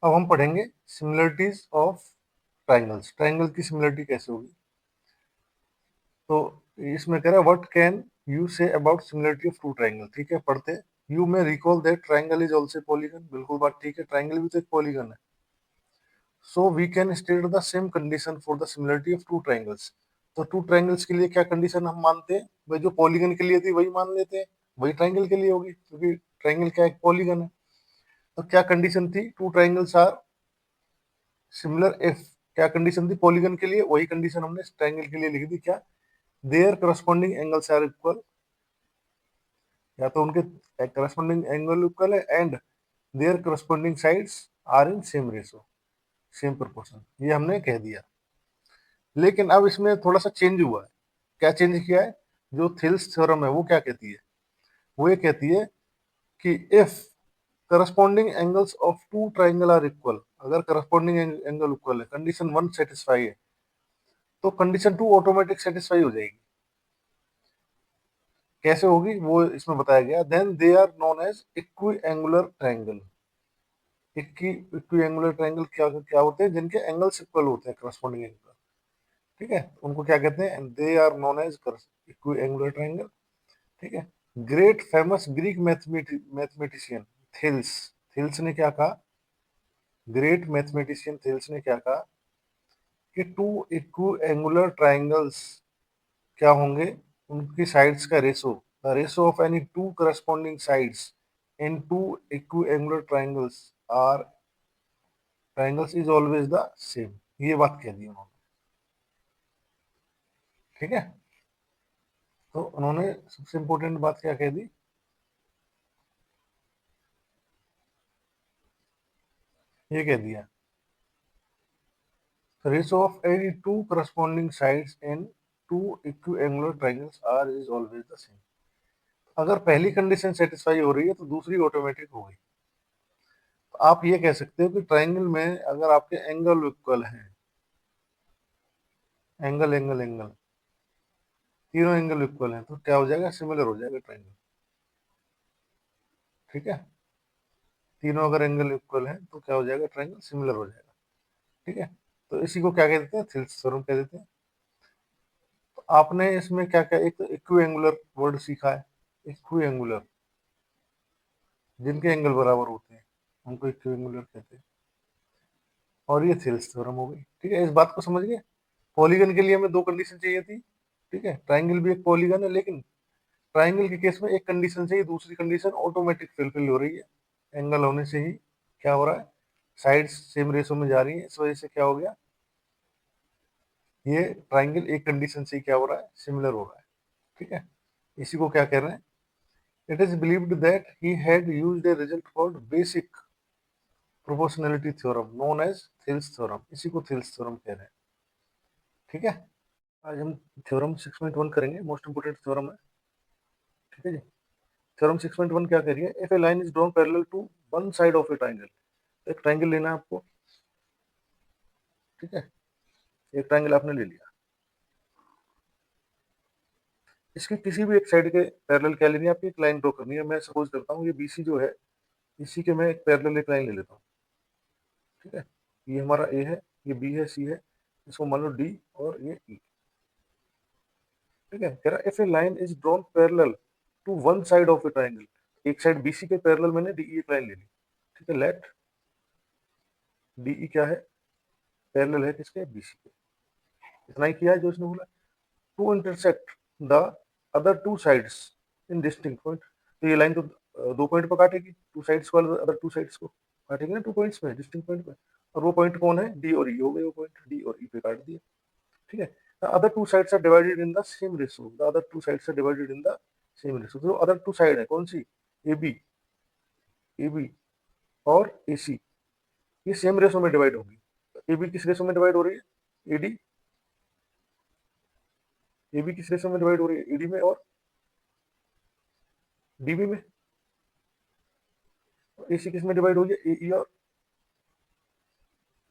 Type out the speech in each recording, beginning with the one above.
अब हम पढ़ेंगे सिमिलरिटीज ऑफ ट्राइंगल्स। ट्राइंगल की सिमिलरिटी कैसे होगी। तो इसमें कह रहा है what can you say about similarity of two triangle. ठीक है, पढ़ते। You may recall that triangle is also polygon. बिल्कुल बात ठीक है, ट्राइंगल भी तो एक पॉलीगन है। So we can state the same condition for the similarity of two triangles. तो टू ट्राइंगल्स के लिए क्या कंडीशन हम मानते हैं भाई, जो पॉलीगन के लिए थी वही मान लेते हैं, वही ट्राइंगल के लिए होगी, क्योंकि ट्राइंगल क्या एक पॉलीगन है। तो क्या कंडीशन थी, two triangles are similar if. क्या कंडीशन थी पॉलीगन के लिए, वही कंडीशन हमने ट्राइंगल के लिए लिखी थी। क्या, their corresponding angles are equal, या तो उनके करस्पॉन्डिंग एंगल इक्वल है, and their corresponding sides are in same ratio, same proportion, ये हमने कह दिया। लेकिन अब इसमें थोड़ा सा चेंज हुआ है। क्या चेंज किया है, जो थिल्स थ्योरम है वो क्या कहती है, वो ये कहती है कि if corresponding angles of two triangle are equal, अगर करस्पॉन्डिंग एंगल इक्वल है, कंडीशन वन सेटिस्फाई है, तो कंडीशन टू ऑटोमेटिक सेटिस्फाई हो जाएगी। कैसे होगी वो इसमें बताया गया। Then they are known as equiangular triangle. Equiangular triangle क्या क्या होते हैं, जिनके एंगल्स इक्वल होते हैं, करस्पॉन्डिंग एंगल। ठीक है, उनको क्या कहते हैं, they are known as equiangular triangle. ठीक है। Great famous Greek mathematician Thales, Thales ने क्या कहा, ग्रेट मैथमेटिशियन थेल्स ने क्या कहा कि टू इक्वी एंगुलर ट्राइंगल्स क्या होंगे, उनकी साइड्स का ratio, the ratio of any two corresponding sides in two equiangular triangles are triangles is always the same. ये बात कह दी उन्होंने। ठीक है, तो उन्होंने सबसे इंपॉर्टेंट बात क्या कह दी, ये कह दिया ratio of any two corresponding sides in two equiangular triangles R is always the same। अगर पहली कंडीशन सेटिस्फाई हो रही है तो दूसरी ऑटोमेटिक हो गई। तो आप ये कह सकते हो कि ट्राइंगल में अगर आपके एंगल इक्वल हैं, एंगल एंगल एंगल, तीनों एंगल इक्वल हैं, तो क्या हो जाएगा, सिमिलर हो जाएगा ट्राइंगल। ठीक है, तीनों अगर एंगल इक्वल हैं तो क्या हो जाएगा, ट्राइंगल सिमिलर हो जाएगा। ठीक है, तो इसी को क्या कह देते हैं, थिल्स थ्योरम कह देते हैं। तो आपने इसमें क्या क्या, एक तो इक्विएंगुलर वर्ड सीखा है, इक्विएंगुलर, जिनके एंगल बराबर होते हैं उनको इक्विएंगुलर कहते हैं। और ये थेल्स थ्योरम हो गई। ठीक है, इस बात को समझ गए। पॉलीगन के लिए हमें दो कंडीशन चाहिए थी। ठीक है, ट्राइंगल भी एक पॉलीगन है, लेकिन ट्राइंगल के केस में एक कंडीशन चाहिए, दूसरी कंडीशन ऑटोमेटिक फिलफिल हो रही है, एंगल होने से ही क्या हो रहा है, साइड्स सेम रेशो में जा रही है, इस वजह से क्या हो गया, ये ट्राइंगल एक कंडीशन से ही क्या हो रहा है, सिमिलर हो रहा है। ठीक है, इसी को क्या कह रहे हैं, it is believed that he had used a result called basic proportionality theorem known as Thales theorem. इसी को थिल्स थ्योरम कह रहे हैं। ठीक है, आज हम थ्योरम 6.1 करेंगे, मोस्ट इंपोर्टेंट थ्योरम है। ठीक है जी, थ्योरम 6.1 क्या कह रही है, if a line is drawn parallel to one side of a triangle. एक ट्राइंगल लेना है आपको। ठीक है, एक ट्राइंगल आपने ले लिया, इसकी किसी भी एक साइड के पैरेलल क्या लेनी है, आपकी एक लाइन ड्रॉ करनी है। मैं सपोज करता हूँ ये बीसी जो है, इसी के मैं एक पैरेलल एक लाइन ले लेता हूँ। ठीक है, ये हमारा ए है, ये बी है, सी है, इसको मान लो डी, और ये ई। ठीक है, कह रहा if a line is drawn parallel to one side of a triangle, एक साइड बीसी के पैरेलल मैंने डी एक लाइन ले ली। ठीक है, लेट डी क्या है, पैरेलल है किसके, बीसी के। इतना ही किया है जो इसने बोला। To intersect the other two sides in distinct point. तो ये लाइन तो दो पॉइंट पर काटेगी, टू साइड्स को, अदर टू साइड्स को काटेगी ना, टू पॉइंट्स में, डिस्टिंक्ट पॉइंट पे। और वो पॉइंट कौन है, डी और ई हो गए, वो पॉइंट डी और ई पे काट दिए। ठीक है, the other two sides are divided in the same ratio, the other two sides are divided in the same ratio. जो अदर टू साइड है कौन सी, ए बी, ए बी और ए सी, ये सेम रेशियो में divide होगी। A B किस ratio में divide हो रही है, एडी, ए बी किस रेशियो में डिवाइड हो रही है, एडी में, और डीबी में। एसी किस में डिवाइड हो रही है, एई और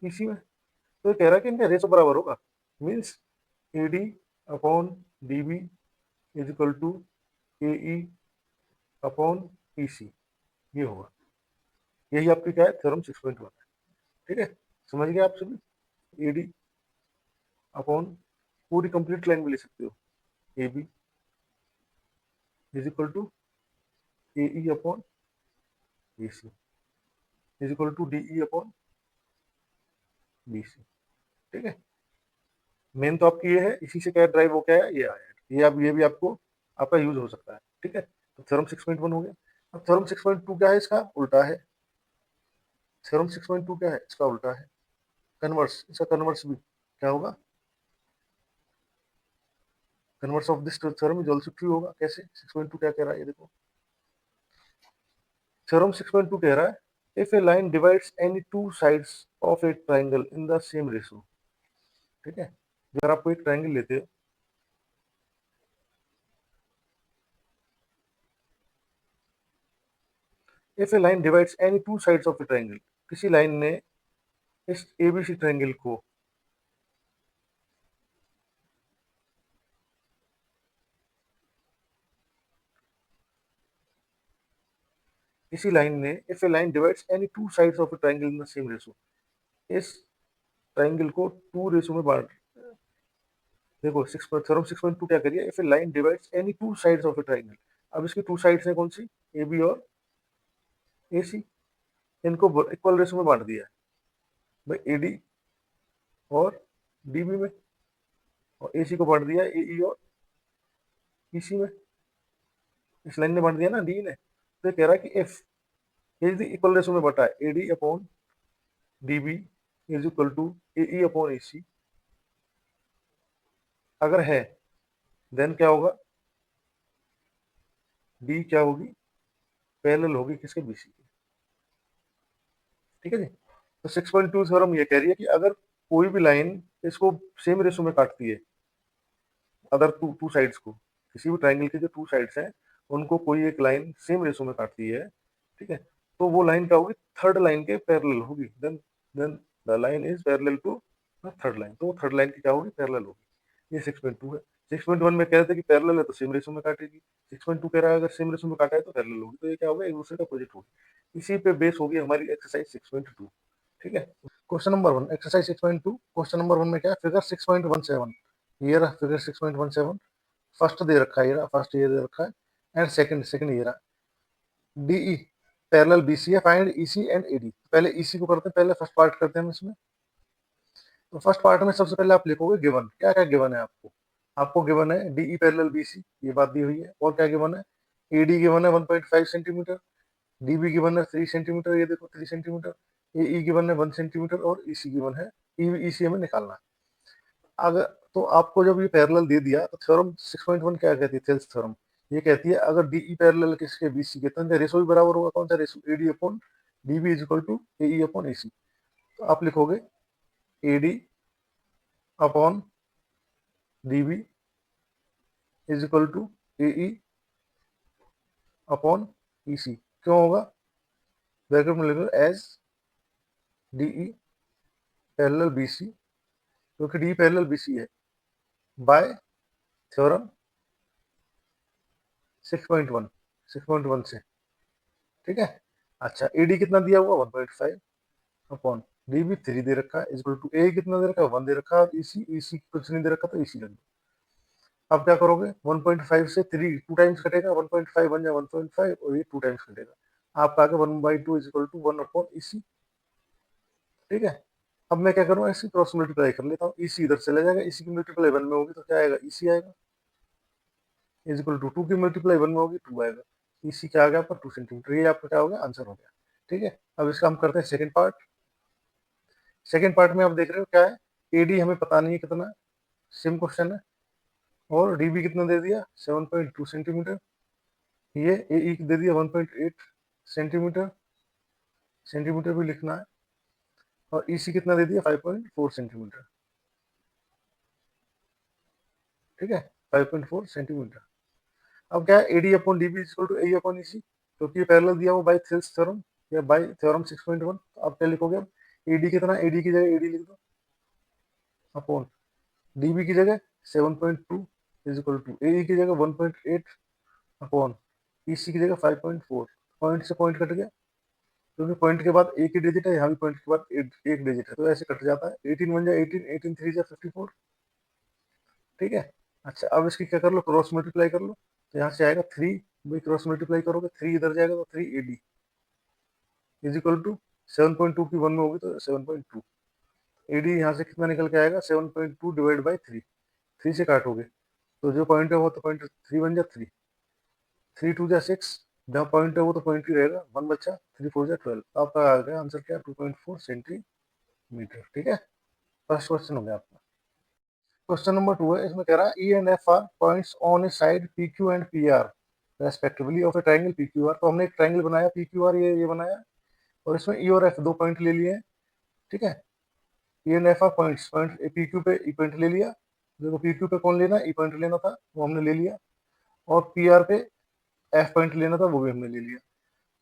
ईसी में। तो ये कह रहा है कि इनका रेशो बराबर होगा, means AD upon DB is equal to AE upon EC, ये होगा। यही आपकी क्या है, थ्योरम 6.1 है। ठीक है, समझ गए आप सभी। एडी अपॉन पूरी कंप्लीट लाइन भी ले सकते हो, A B is equal to A E upon B C is equal to D E upon B C. ठीक है, मेन तो आपकी ये है, इसी से क्या ड्राइव हो क्या है, ये आया है। ये आप, ये भी आपको आपका यूज हो सकता है। ठीक है, तो थ्योरम 6.1 हो गया। अब थ्योरम 6.2 क्या है, इसका उल्टा है। थ्योरम 6.2 क्या है, इसका उल्टा है, कन्वर्स। इसका कन्वर्स भी क्या होगा, converse of this theorem is also true होगा। कैसे, 6.2 क्या कह रहा है, ये देखो। थ्योरम 6.2 कह रहा है, if a line divides any two sides of a triangle in the same ratio. ठीक है, अगर आपको एक ट्राइंगल लेते हो, if a line divides any two sides of a triangle, किसी लाइन ने इस एबीसी ट्राइंगल को, किसी लाइन ने, if a line divides any two sides of a triangle in the same ratio, इस ट्राइंगल को टू रेशो में बांट, देखो थ्योरम 6.2 क्या करिए, if a line divides any two sides of a triangle. अब इसकी टू साइड्स है कौन सी, ए बी और ए सी, इनको इक्वल रेशो में बांट दिया है भाई, ए डी और डी बी में, और ए सी को बांट दिया ए ई और ई सी में। इस लाइन ने बांट दिया ना डी ने, तो ये कह रहा है कि इफ यदि इक्वल रेशो में बटा है, A D upon D B is equal to A E upon A C, अगर है, देन क्या होगा, डी क्या होगी, पैरेलल होगी किसके, बी सी के। ठीक है जी, तो 6.2 थ्योरम ये कह रही है कि अगर कोई भी लाइन इसको सेम रेशो में काटती है, अदर टू टू साइड्स को, किसी भी ट्राइंगल के जो टू साइड्स हैं उनको कोई एक लाइन सेम रेशो में काटती है, ठीक है, तो वो लाइन क्या होगी, थर्ड लाइन के पैरेलल होगी। Then the line is parallel to third line, तो थर्ड लाइन की क्या होगी, पैरेलल होगी। ये 6.2 है। 6.1 में कह रहे थे कि पैरेलल है तो सेम रेशो में काटेगी, 6.2 कह रहा है अगर सेम रेशो में काटा है तो पैरेलल होगी, तो ये क्या होगा, एक दूसरे का अपोजिट होगी। इसी पे बेस होगी हमारी एक्सरसाइज 6.2। ठीक है, question number 1, exercise 6.2, question number 1 में क्या है, फिगर 6.17, ये रहा फिगर 6.17, फर्स्ट दे रखा है, ये रहा फर्स्ट, ये दे रखा है, एंड सेकंड, सेकंड ये रहा, डीई पैरेलल बीसी है, फाइंड ईसी एंड एडी। पहले ईसी को करते हैं, पहले फर्स्ट पार्ट करते हैं हम इसमें। तो फर्स्ट पार्ट में सबसे पहले आप लिखोगे गिवन, क्या क्या गिवन है आपको, आपको गिवन है डीई पैरेलल बीसी, ये बात दी हुई है, और क्या गिवन है, एडी गिवन है 1.5 सेंटीमीटर, डीबी गिवन है 3 सेंटीमीटर, ये देखो 3 सेंटीमीटर, एई गिवन है 1 सेंटीमीटर, और ईसी गिवन है, ईसी हमें निकालना है। अगर, तो आपको जब ये पैरेलल दे दिया तो थ्योरम 6.1 क्या कहती है, थेल्स थ्योरम, ये कहती है अगर डीई पैरेलल किसके, बीसी के, तो इनका रेशो भी बराबर होगा, कौन सा ratio, AD upon DB is equal to AE upon AC. तो आप लिखोगे AD upon DB is equal to AE upon EC, क्यों होगा, ब्रैकेट में लिखो एज डीई पैरेलल बीसी, क्योंकि डी पैरेलल बीसी है, बाय थ्योरम 6.1, 6.1 से। ठीक है, अच्छा एडी कितना दिया हुआ 1.5 अपॉन डी भी 3 दे रखा है, इक्वल टू ए कितना दे रखा है 1 दे रखा है, और इसी इसी कुछ नहीं दे रखा तो इसी लग दो। अब क्या करोगे, 1.5 से 3 टू टाइम्स कटेगा, 1.5 बन जाए 1.5, और ये टू टाइम्स कटेगा, आपका आगे 1/2 इज इक्वल टू 1 अपॉन इसी। ठीक है, अब मैं क्या करूँ, इसी क्रॉस मल्टीप्लाई कर लेता हूँ, इसी इधर चला जाएगा, इसी की मल्टीप्लाई 1 में होगी तो क्या आएगा, इसी आएगा, इज इक्वल टू 2 की मल्टीप्लाई 1 में होगी 2 आएगा, इसी क्या आ गया आपका 2 सेंटीमीटर, ये आपका क्या हो गया, आंसर हो गया। ठीक है, अब इसका हम करते हैं सेकंड पार्ट। सेकंड पार्ट में आप देख रहे हो क्या है, एडी हमें पता नहीं है कितना, सेम क्वेश्चन है, और डीबी कितना दे दिया 7.2 सेंटीमीटर, ये ए दे दिया 1.8 सेंटीमीटर, सेंटीमीटर भी लिखना है, और ईसी कितना दे दिया 5.4 सेंटीमीटर। ठीक है, 5.4 सेंटीमीटर। अब क्या है, AD upon DB equal to A upon EC, क्योंकि ये पैरेलल दिया हुआ बाय थेल्स थ्योरम या बाय थ्योरम 6.1। तो आप क्या लिखोगे, अब एडी कितना, एडी की जगह एडी लिख दो, अपॉन डीबी की जगह 7.2 इज इक्वल टू ए की जगह 1.8 अपॉन ईसी की जगह 5.4, पॉइंट से पॉइंट कट गया, क्योंकि पॉइंट के बाद एक ही डिजिट है, यहाँ भी पॉइंट के बाद एक डिजिट है, तो ऐसे कट जाता है। 18 बन जाए 18, 18 3 जा 54। ठीक है। अच्छा, अब इसकी क्या कर लो, क्रॉस मल्टीप्लाई कर लो, तो यहाँ से आएगा 3। भाई क्रॉस मल्टीप्लाई करोगे 3 इधर जाएगा तो 3 AD इज इक्वल टू 7.2 की 1 में होगी तो 7.2। AD यहाँ से कितना निकल के आएगा, 7.2 डिवाइड बाई 3। 3 से काटोगे तो जो पॉइंट है वो तो पॉइंट 3 बन जा 3। 3 2 जा 6, जहाँ पॉइंट है वो तो पॉइंट ही रहेगा, 1 बच्चा, 3 4 जा 12। आपका आ गया आंसर क्या, 2.4 सेंटीमीटर। ठीक है, फर्स्ट क्वेश्चन हो गया आपका। क्वेश्चन नंबर 2 है, इसमें कह रहा है E and F R points on A side P Q and P R respectively of a triangle P Q are. तो हमने एक ट्राइंगल बनाया पी क्यू आर, ये बनाया, और इसमें ई और एफ दो पॉइंट ले लिए हैं। ठीक है, E and F R points, point P Q पे ई पॉइंट ले लिया, देखो पी क्यू पे कौन लेना, ई पॉइंट लेना था, वो हमने ले लिया। और पी आर पे एफ पॉइंट लेना था, वो भी हमने ले लिया।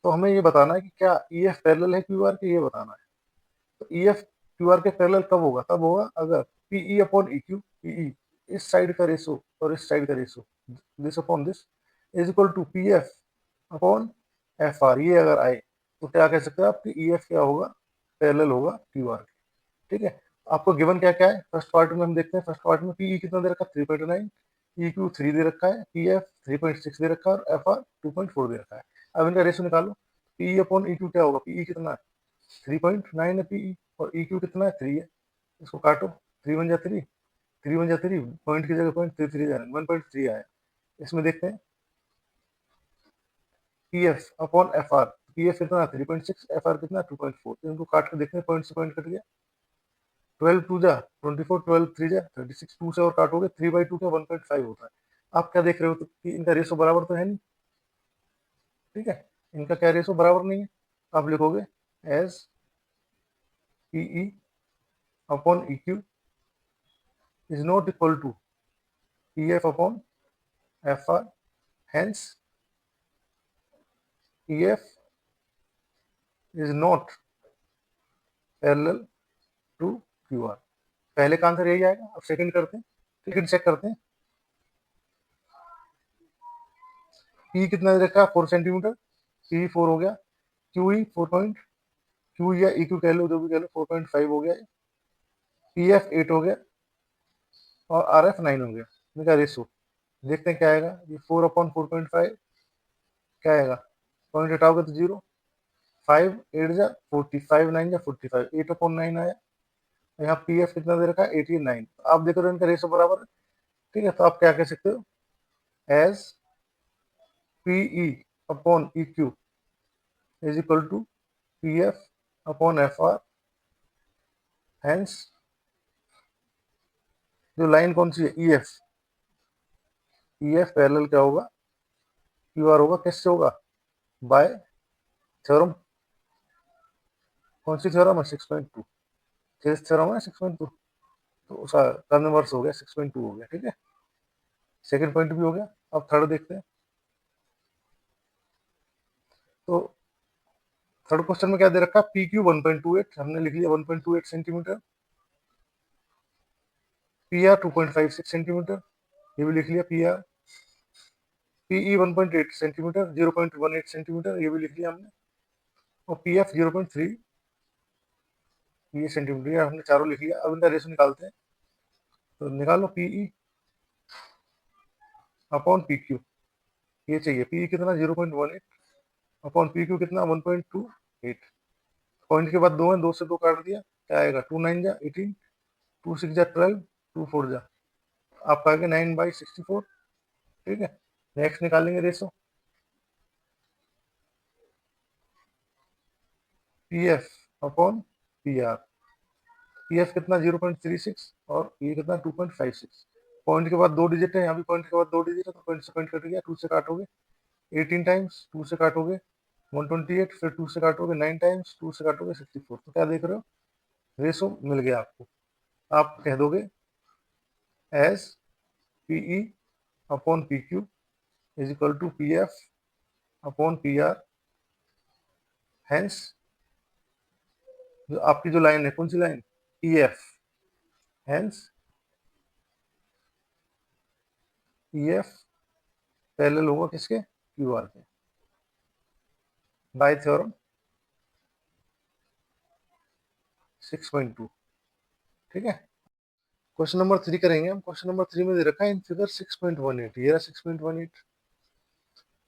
तो हमें ये बताना है कि क्या ई एफ पैरेलल है क्यू आर के, ये बताना है। तो ई एफ क्यू आर के पैरेलल कब होगा, तब होगा अगर PE upon E Q, PE इस साइड का रेशो और इस साइड का ratio, this upon this, is equal to P F upon F R, ये अगर आए तो क्या कह सकते हैं आप कि ई एफ क्या होगा, पैरेलल होगा क्यू आर के। ठीक है, आपको गिवन क्या क्या है, फर्स्ट पार्ट में हम देखते हैं। फर्स्ट पार्ट में पीई कितना दे रखा है, 3.9, ई क्यू 3 दे रखा है, पी एफ 3.6 दे रखा है, और एफ आर 2.4 दे रखा है। अब इनका रेशो निकालो, पीई अपॉन ई क्यू क्या होगा, पीई कितना है, 3.9 है पीई, और ई क्यू कितना है, 3 है। इसको काटो, 3 बन जा 3, 3 बन जा 3, पॉइंट की जगह पॉइंट 3 जा रहा है, 1.3 आया। इसमें देखते हैं P F upon F are, P F कितना 3.6, एफ आर कितना 2.4। इनको काट के देखते हैं, पॉइंट से पॉइंट कट गया, 12 2 जा 24, 12 3 जा 36, 2 से और काटोगे 3/2 का 1.5 होता है। आप क्या देख रहे हो, तो कि इनका रेशो बराबर तो है नहीं। ठीक है, इनका क्या रेशो बराबर नहीं है, आप लिखोगे as PE upon E Q is not equal to P F upon F R, hence E F is not parallel to Q R. पहले का आंसर यही आएगा। अब सेकंड करते हैं, सेकंड चेक करते हैं। पी कितना दे रखा है, 4 सेंटीमीटर, पी 4 हो गया। क्यू ई 4 पॉइंट, क्यू या ई क्यू कह लो, जो भी कह लो, 4.5 हो गया। पी एफ 8 हो गया, और आर एफ 9 हो गया। इनका रेशो देखते हैं क्या आएगा, ये 4/4.5 क्या आएगा, पॉइंट हटाओगे तो 0, 5 8 जा 40, 5 9 जा 45, 8/9 आया। यहाँ पी एफ कितना दे रखा है, 89। आप देखो तो इनका रेशो बराबर है। ठीक है, तो आप क्या कह सकते हो, as P E upon E Q is equal to P F upon F R, hence जो लाइन कौन सी है, E F, E F parallel क्या होगा, क्यू आर होगा। किससे होगा, बाय थ्योरम, कौन सी थ्योरम है, 6.2, थेस थ्योरम है 6.2, तो उसका कन्वर्स हो गया, 6.2 हो गया। ठीक है, सेकंड पॉइंट भी हो गया। अब थर्ड देखते हैं। तो थर्ड क्वेश्चन में क्या दे रखा है, पी क्यू 1.28, हमने लिख लिया 1.28 सेंटीमीटर, पी आर 2.56 सेंटीमीटर, ये भी लिख लिया P R. PE 1.8 centimetre, 0.18 centimetre, ये भी लिख लिया हमने। और पी एफ 0.3 ये सेंटीमीटर, ये हमने चारों लिख लिया। अब इनका रेशो निकालते हैं, तो निकालो पीई अपॉन पी क्यू, ये चाहिए पीई कितना 0.18 अपॉन पी क्यू कितना 1.28। पॉइंट के बाद दो है, दो से दो काट दिया, क्या आएगा, 2 9 जा 18, 2 6 जा 12, 2 4 जा, आपका आगे 9/64। ठीक है, नेक्स्ट निकालेंगे ratio, P F upon P are. P F कितना 0.36, और ये कितना 2.56। पॉइंट के बाद दो डिजिट है, यहाँ भी पॉइंट के बाद दो डिजिट है, तो पॉइंट से पॉइंट कट गया, 2 से काटोगे 18 टाइम्स, 2 से काटोगे 128, फिर 2 से काटोगे 9 टाइम्स, 2 से काटोगे 64। तो क्या देख रहे हो, रेशो मिल गया आपको। आप कह दोगे as PE upon P Q is equal to P F upon P R, hence जो आपकी जो लाइन है, कौन सी line, E F, hence E F parallel होगा किसके, क्यू आर के, बाय थ्योरम। 6.2। ठीक है, क्वेश्चन नंबर 3 करेंगे हम। क्वेश्चन नंबर 3 में दे रखा है इन फिगर 6.18, ये रहा 6.18,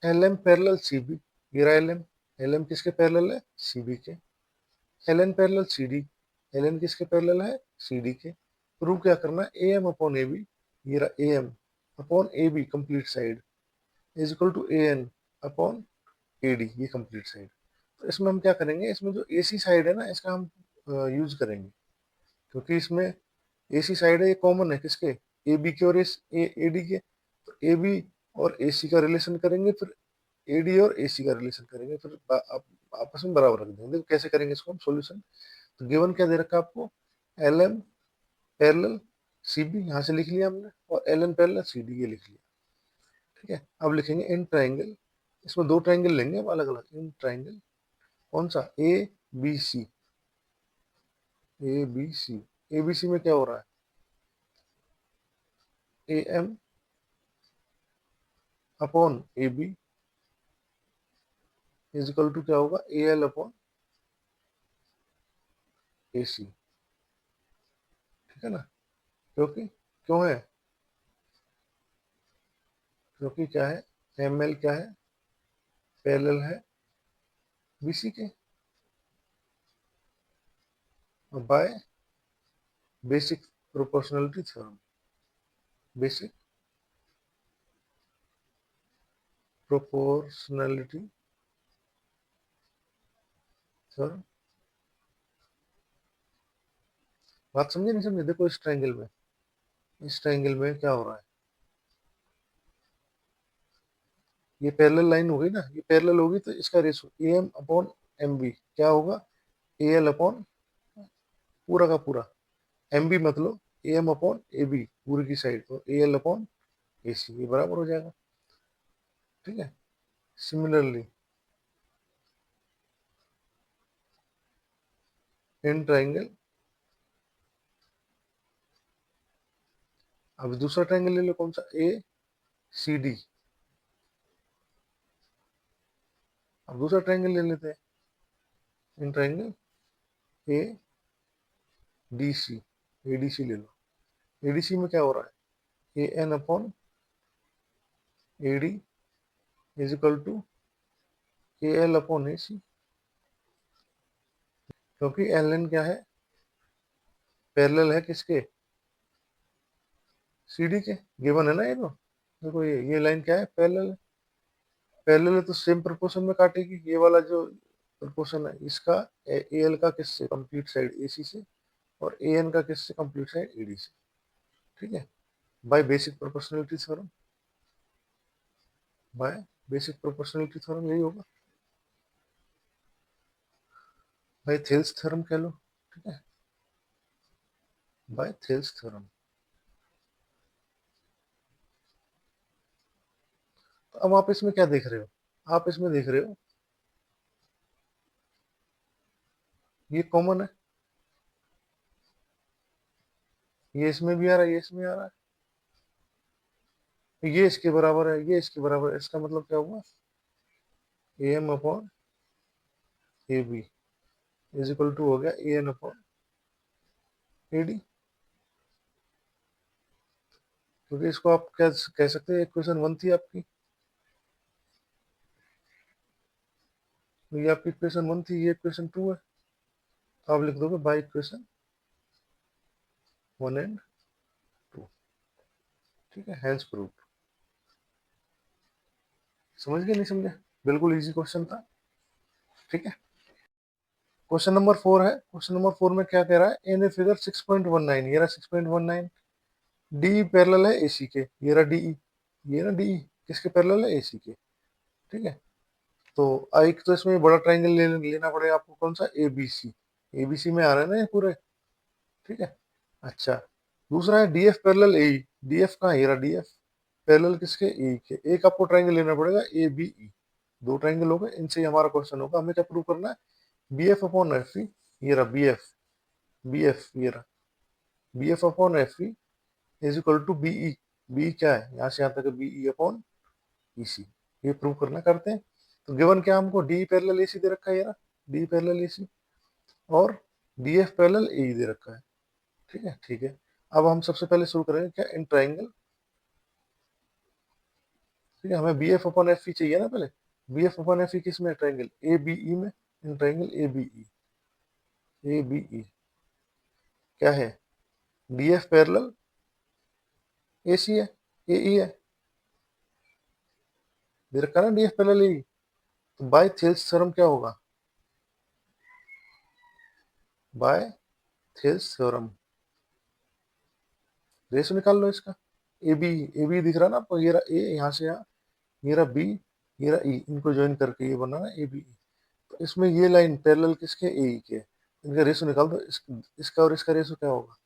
L M parallel C B, ये रहा एल एम, एल एम किसके पैरेलल है, सी बी के, L N parallel C D, L N किसके पैरेलल है, सी डी के। प्रूव क्या करना है, A M upon A B, ये रहा A M upon A B complete side is equal to A N upon A D, ये complete side. तो इसमें हम क्या करेंगे, इसमें जो ए सी साइड है ना, इसका हम यूज करेंगे, क्योंकि इसमें ए सी साइड है, ये कॉमन है किसके, ए बी के और ए डी के। तो ए बी और ए सी का रिलेशन करेंगे, फिर ए डी और ए सी का रिलेशन करेंगे, फिर आपस में बराबर रख देंगे। देखो कैसे करेंगे इसको हम सॉल्यूशन। तो गिवन क्या दे रखा है आपको, L M parallel C B यहाँ से लिख लिया हमने, और L N parallel C D ये लिख लिया। ठीक है, अब लिखेंगे इन ट्राइंगल, इसमें दो ट्राइंगल लेंगे अब अलग अलग। इन ट्राइंगल कौन सा, A B C, A B C, A B C में क्या हो रहा है, A M upon A B is equal to क्या होगा, ए एल अपॉन ए सी। ठीक है ना, क्योंकि क्यों है, क्योंकि क्या है, एम एल क्या है, पैरेलल है बी सी के, by basic proportionality theorem, basic proportionality theorem. बात समझे नहीं समझे, देखो इस ट्रायंगल में, इस ट्रायंगल में क्या हो रहा है, ये पैरेलल लाइन हो गई ना, ये पैरेलल होगी तो इसका ratio A M upon M B क्या होगा, ए एल अपॉन पूरा का पूरा, एम बी मतलब A M upon A B पूरी की साइड, और ए एल अपॉन ए सी, ये बराबर हो जाएगा। ठीक है, सिमिलरली इन ट्राइंगल, अब दूसरा ट्राइंगल ले लो, कौन सा, ए सी डी। अब दूसरा ट्राइंगल ले लेते हैं, in triangle A D C, A D C ले लो। ए डी सी में क्या हो रहा है, A N upon A D is equal to A L upon A C, क्योंकि एल एन क्या है, पैरेलल है किसके, सी डी के, गिवन है ना ये तो। देखो ये लाइन क्या है, पैरेलल है, पैरेलल है तो सेम प्रोपोर्शन में काटेगी। ये वाला जो प्रोपोर्शन है इसका, ए एल का किससे, कंप्लीट साइड ए सी से, और ए एन का किससे, कंप्लीट साइड ए डी से। ठीक है, by basic proportionality theorem, by basic proportionality theorem यही होगा, बाय थेल्स थ्योरम कह लो। ठीक है, बाय थेल्स थ्योरम। तो अब आप इसमें क्या देख रहे हो, आप इसमें देख रहे हो ये कॉमन है, ये इसमें भी आ रहा है, ये इसमें आ रहा है, ये इसके बराबर है, ये इसके बराबर है, इसका मतलब क्या हुआ, A M upon A B is equal to हो गया A N upon A D. क्योंकि इसको आप क्या कह सकते हैं, इक्वेशन 1 थी आपकी, तो ये आपकी इक्वेशन 1 थी, ये इक्वेशन 2 है, तो आप लिख दोगे बाय इक्वेशन 1 एंड 2। ठीक है, हैंस प्रूफ। समझ गए नहीं समझे, बिल्कुल इजी क्वेश्चन था। ठीक है, क्वेश्चन नंबर 4 है। क्वेश्चन नंबर 4 में क्या कह रहा है, इन फिगर 6.19, ये रहा 6.19, डी पैरेलल है एसी के, ये रहा डी, ये ना डी किसके पैरेलल है, एसी के। ठीक है, तो एक तो इसमें बड़ा ट्राइंगल लेना पड़ेगा आपको, कौन सा, A B C, A B C में आ रहा है ना ये पूरे। ठीक है, अच्छा, दूसरा है डी एफ पैरेलल ए, डी एफ कहाँ, ये रहा डी एफ पैरेलल किसके, ए के। एक आपको ट्राइंगल लेना पड़ेगा ए बी ई, दो ट्राइंगल हो गए, इनसे ही हमारा क्वेश्चन होगा। हमें क्या प्रूव करना है, B F upon F E, ये रहा बी एफ, बी एफ ये रहा B F upon F E is equal to B E, B क्या है, यहाँ से यहाँ तक बी ई अपॉन ई सी, ये प्रूव करना, करते हैं। तो गिवन क्या हमको, डी पैरेलल ए सी दे रखा है, ये रहा डी पैरेलल ए सी, और डी एफ पैरेलल ए दे रखा है, ठीक है, ठीक है। अब हम सबसे पहले शुरू करेंगे क्या, इन ट्राइंगल, ठीक है, हमें B F upon F E चाहिए ना पहले। B F upon F E किस में, ट्राइंगल ए बी ई में, in triangle A B E, A B E क्या है, D F parallel A C है, ए ई है, दे रखा है ना D F parallel A E. तो बाय थेल्स थ्योरम क्या होगा, बाय थेल्स थ्योरम, रेशो निकाल लो इसका, ए बी दिख रहा ना आपको, ये रहा ए यहाँ से यहाँ, ये रहा बी, ये रहा ई, इनको ज्वाइन करके ये बना ना ए बी ई। तो इसमें ये लाइन पैरेलल किसके, ए ई के, इनका रेशो निकाल दो, इसका और इसका रेशो क्या होगा,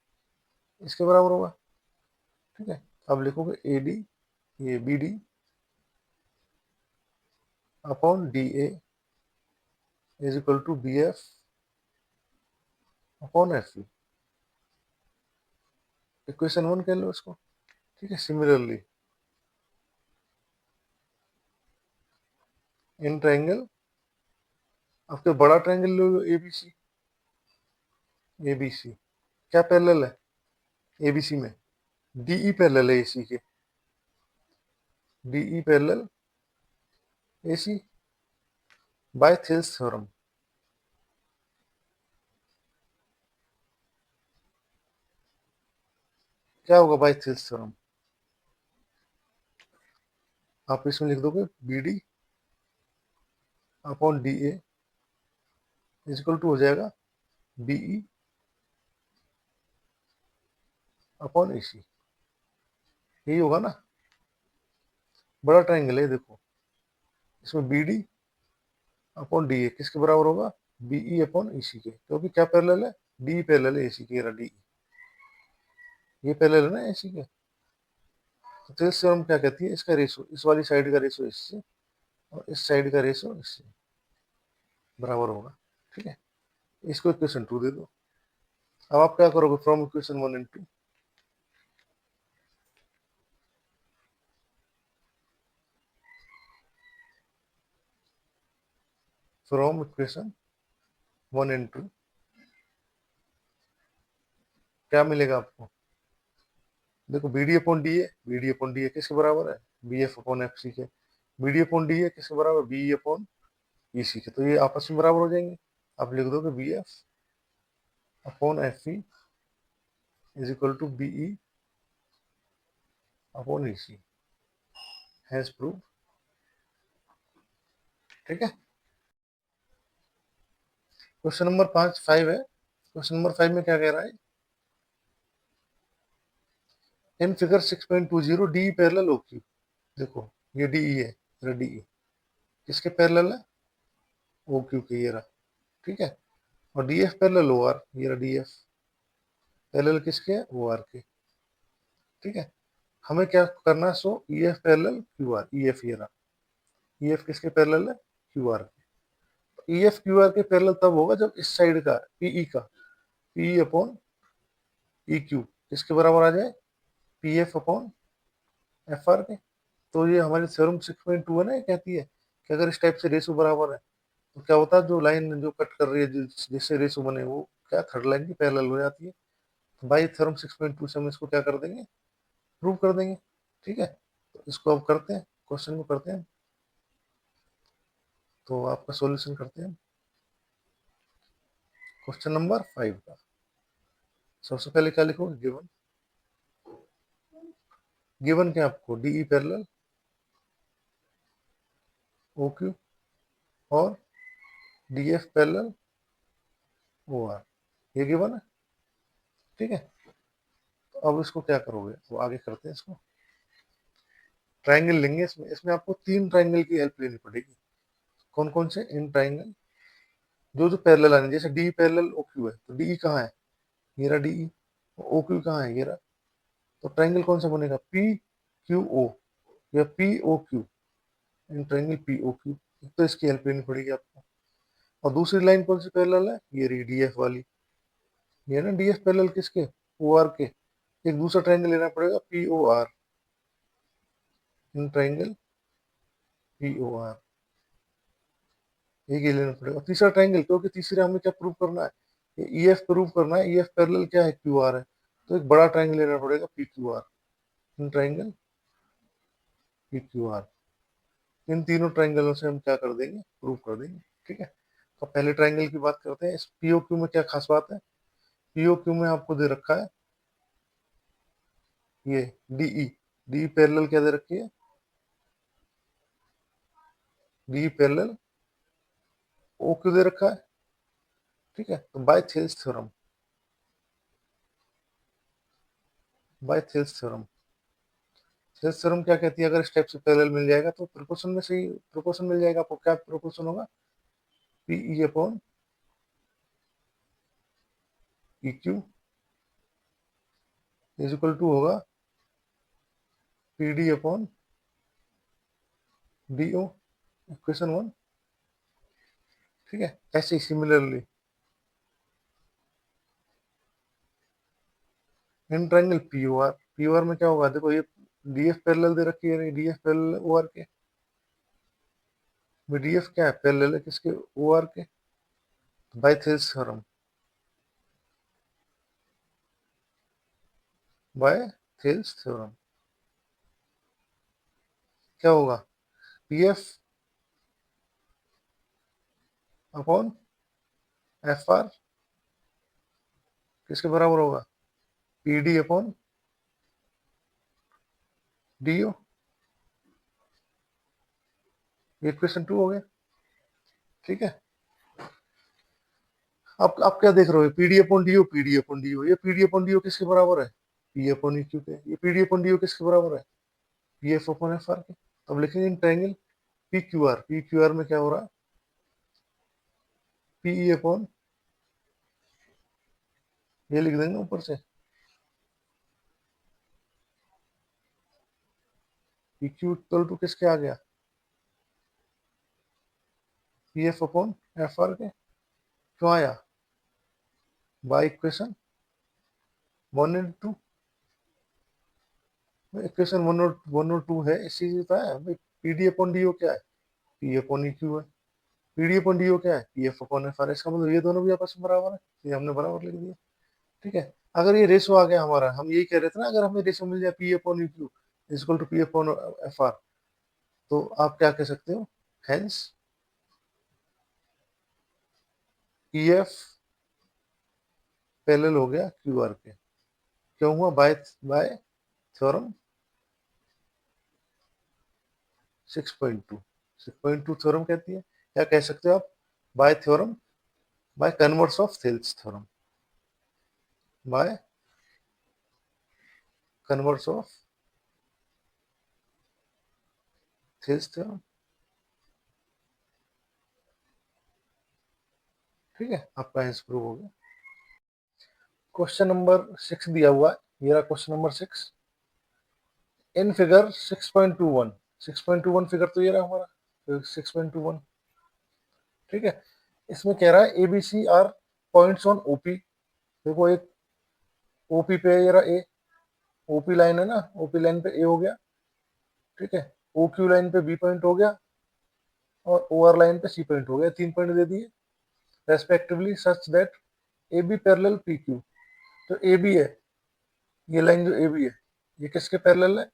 इसके बराबर होगा, ठीक है। अब लिखोगे ए डी, ये B D upon D A is equal to B F upon F E, equation 1 कह लो इसको, ठीक है। सिमिलरली इन ट्राइंगल, अब तो बड़ा ट्राइंगल लो, एबीसी, एबीसी क्या पैरेलल है एबीसी में, डीई पैरेलल है एसी के, DE parallel AC by Thales theorem, क्या होगा बाय थेल्स थ्योरम, आप इसमें लिख दोगे B D upon D A is equal to हो जाएगा बीई अपॉन ए सी, यही होगा ना, बड़ा ट्राइंगल है देखो, इसमें B D upon D A किसके बराबर होगा, बीई अपॉन ई सी के, क्योंकि क्या पैरेलल है, डी पैरेलल है ए सी के, डी, ये पैरेलल है ना ए सी के। तो थेल्स थ्योरम क्या कहती है, इसका रेशो, इस वाली साइड का रेशो इससे और इस साइड का रेशो इससे बराबर होगा, ठीक है। इसको इक्वेशन 2 दे दो। अब आप क्या करोगे, from equation 1 and 2, from equation 1 and 2 क्या मिलेगा आपको, देखो B D upon D A, B D upon D A किसके बराबर है, B F upon F C के, B D upon D A किसके बराबर, बी अपॉन ई सी के, तो ये आपस में बराबर हो जाएंगे। आप लिख दोगे B F upon F E is equal to B E upon E C, has prove, ठीक है। क्वेश्चन नंबर 5 है, क्वेश्चन नंबर 5 में क्या कह रहा है, in figure 6.20 D parallel O Q, देखो ये डी ई है, ये डी ई किसके पैरेलल है, ओ क्यू के, ये रहा, ठीक है। और D F parallel O R, ये रहा डी एफ पैरेलल किसके है, ओ आर के, ठीक है। हमें क्या करना है, so E F parallel Q R, E F ये रहा, ई एफ किसके पैरेलल है, क्यू आर के। ई एफ क्यू आर के पैरेलल तब होगा जब इस साइड का पीई का, पी अपॉन ई क्यू किसके बराबर आ जाए, P F upon F R के। तो ये हमारी थ्योरम 6.2 है ना, ये कहती है कि अगर इस टाइप से रेशो बराबर है तो क्या होता है, जो लाइन जो कट कर रही है, जिससे रेशो बने, वो क्या थर्ड लाइन की पैरेलल हो जाती है। तो बाई थ्योरम 6.2 से हम इसको क्या कर देंगे, प्रूव कर देंगे, ठीक है। तो इसको अब करते हैं, क्वेश्चन को करते हैं, तो आपका सॉल्यूशन करते हैं क्वेश्चन नंबर 5 का। सबसे पहले क्या लिखोगे, गिवन, गिवन क्या आपको, डीई पैरेलल ओ क्यू और D F parallel O R, ये गिवन है, ठीक है। तो अब इसको क्या करोगे, तो आगे करते हैं इसको, ट्राइंगल लेंगे, इसमें इसमें आपको 3 ट्राइंगल की हेल्प लेनी पड़ेगी। कौन कौन से, इन ट्राइंगल जो जो पैरेलल आने, जैसे डी पैरेलल ओ क्यू है, तो डी कहाँ है, ये रहा डी, ओ क्यू कहाँ है, ये रहा। तो ट्राइंगल कौन सा बनेगा, पी क्यू ओ या P O Q, in triangle P O Q, तो इसकी हेल्प लेनी पड़ेगी आपको। और दूसरी लाइन कौन सी पैरेलल है, ये रही डी एफ वाली, ये ना डी एफ पैरेलल किसके, ओ आर के। एक दूसरा ट्राइंगल लेना पड़ेगा P O R, in triangle P O R, एक ही लेना पड़ेगा। और तीसरा ट्राइंगल, क्योंकि तीसरा हमें क्या प्रूव करना है, ई एफ प्रूव करना है, ई एफ पैरेलल क्या है, क्यू आर है, तो एक बड़ा ट्राइंगल लेना पड़ेगा P Q R, in triangle P Q R, इन तीनों ट्राइंगलों से हम क्या कर देंगे, प्रूव कर देंगे। ठीक है, तो पहले ट्राइंगल की बात करते हैं। इस पीओ क्यू में क्या खास बात है, पीओ क्यू में आपको दे रखा है ये डीई, डी पैरेलल क्या दे रखी है, डी पैरेलल ओ क्यू दे रखा है। ठीक है, तो by Thales theorem, by Thales theorem, Thales theorem क्या कहती है, अगर स्टेप से पैरेलल मिल जाएगा तो प्रोपोर्शन में सही प्रोपोर्शन मिल जाएगा आपको। क्या प्रोपोर्शन होगा, PE upon E Q is equal to होगा P D upon D O, equation 1। ठीक है, ऐसे ही similarly in triangle P O R, P O R में क्या होगा, देखो ये डी एफ पैरेलल दे रखी है, D F parallel O R के, डी एफ क्या है, पैरेलल है किसके, ओ आर के, by Thales theorem, by Thales theorem क्या होगा, P F upon F R किसके बराबर होगा, P D upon D O, ये इक्वेशन 2 हो गया। ठीक है, आप क्या देख रहे हो, P D upon D O, P D upon D O, ये P D upon D O किसके बराबर है, पी अपॉन ई क्यू के, ये P D upon D O किसके बराबर है, P F upon F R के। तो अब लिखेंगे in triangle P Q R, P Q R में क्या हो रहा है, पी ई अपॉन, ये लिख देंगे ऊपर से, पी क्यू इक्वल टू किसके आ गया, P F upon F R के, क्यों आया, बाई इक्वेशन 1 और 2, इक्वेशन 1 और 2 है, इसी से तो है भाई, P D upon D O क्या है, पी अपॉन ई क्यू है, P D upon D O क्या है, P F upon F R, इसका मतलब ये दोनों भी आपस में बराबर है, ये हमने बराबर लिख दिया। ठीक है, अगर ये रेशो आ गया हमारा, हम यही कह रहे थे ना, अगर हमें रेशो मिल जाए P upon E Q is equal to P upon F R, तो आप क्या कह सकते हो, हेंस ई एफ पैरेलल हो गया क्यू आर के, क्यों हुआ, बाय बाय थ्योरम 6.2, 6.2 थ्योरम कहती है, क्या कह सकते हो आप, bye theorem, by converse of Thales theorem, by converse of Thales theorem. ठीक है, आपका आंसर प्रूव हो गया। क्वेश्चन नंबर 6 दिया हुआ है, ये रहा question number 6, in figure 6.21, 6.21 figure तो ये रहा हमारा 6.21। ठीक है, इसमें कह रहा है ABC are points on OP, देखो एक ओपी पे ये रहा ए, ओपी लाइन है ना, ओपी लाइन पे ए हो गया। ठीक है, ओ क्यू लाइन पे बी पॉइंट हो गया, और ओ आर लाइन पे सी पॉइंट हो गया, 3 पॉइंट दे दिए respectively, such that A B parallel P Q, तो ए बी है, ये लाइन जो ए बी है, ये किसके पैरेलल है,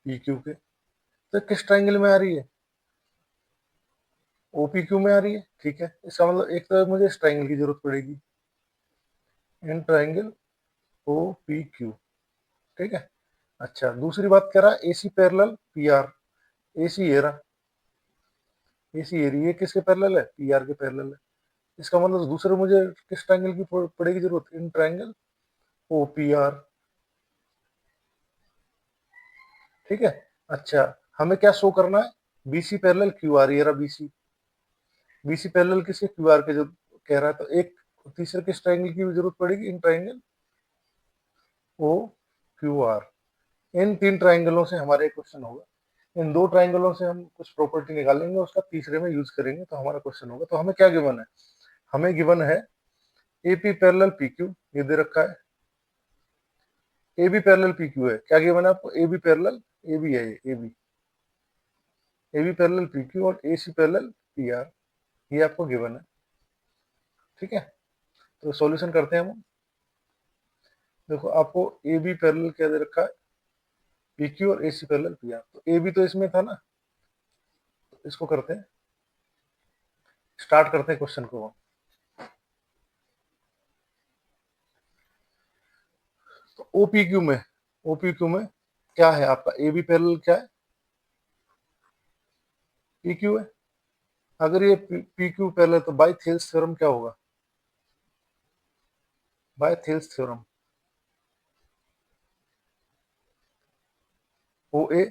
पी क्यू के, तो किस ट्राइंगल में आ रही है, ओ पी क्यू में आ रही है। ठीक है, इसका मतलब एक तो मुझे इस ट्राइंगल की जरूरत पड़ेगी, in triangle O P Q. ठीक है, अच्छा दूसरी बात कह रहा है A C parallel P R, A C ये रहा, ए सी ये रही है, किसके पैरेलल है, पी आर के पैरेलल है। इसका मतलब दूसरे मुझे किस ट्राइंगल की पड़ेगी जरूरत, in triangle O P R. ठीक है, अच्छा हमें क्या शो करना है, B C parallel Q R, ये रहा B C, B C parallel किसके, क्यू आर के जो कह रहा है, तो एक तीसरे किस ट्राइंगल की भी जरूरत पड़ेगी, in triangle O Q R. इन 3 ट्राइंगलों से हमारा एक क्वेश्चन होगा, इन 2 ट्राइंगलों से हम कुछ प्रॉपर्टी निकालेंगे, उसका तीसरे में यूज करेंगे, तो हमारा क्वेश्चन होगा। तो हमें क्या गिवन है, हमें गिवन है A P parallel P Q, ये दे रखा है, A B parallel P Q है, क्या गिवन है आपको, A B parallel, A B है, A B parallel P Q और A C parallel P R, ये आपको गिवन है। ठीक है, तो सॉल्यूशन करते हैं हम। देखो आपको ए बी पैरेलल क्या दे रखा है, पी क्यू, और A C parallel P are. तो ए बी तो इसमें था ना, तो इसको करते हैं, स्टार्ट करते हैं क्वेश्चन को। तो ओपीक्यू में, ओपीक्यू में क्या है आपका, ए बी पैरेलल क्या है, पी क्यू है। अगर ये पी क्यू पैरेलल तो बाय थेल्स थ्योरम क्या होगा, by Thales theorem O A,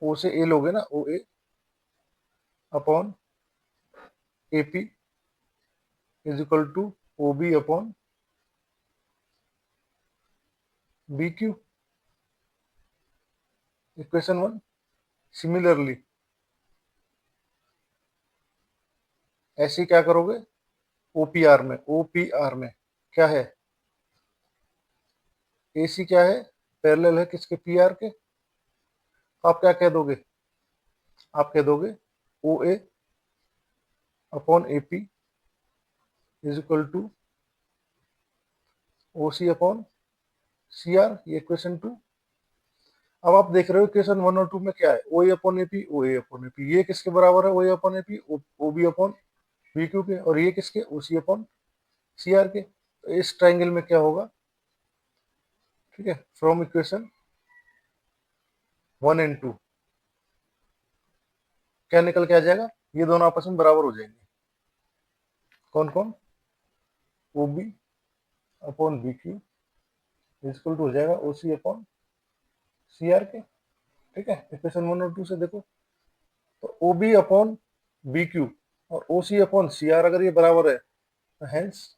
O से ए लोगे ना, O A upon A P is equal to O B upon B Q, equation one. Similarly ऐसे क्या करोगे, ओपीआर में, ओपीआर में क्या है, ए सी क्या है, पैरेलल है किसके, पी आर के। तो आप क्या कह दोगे, आप कह दोगे O A upon A P is equal to O C upon C R, ये इक्वेशन टू। अब आप देख रहे हो इक्वेशन वन और टू में क्या है, O A upon A P, O A upon A P, ये किसके बराबर है, O A upon A P, O B upon B Q के, और ये किसके, ओ सी अपॉन सी आर के। तो इस ट्राइंगल में क्या होगा, ठीक है, from equation one and two क्या निकल के आ जाएगा, ये दोनों आपस में बराबर हो जाएंगे। कौन कौन, O B upon B Q equal to हो जाएगा ओ सी अपॉन सी आर के। ठीक है, इक्वेशन वन और टू से देखो, तो O B upon B Q और O C upon C are अगर ये बराबर है, तो हेंस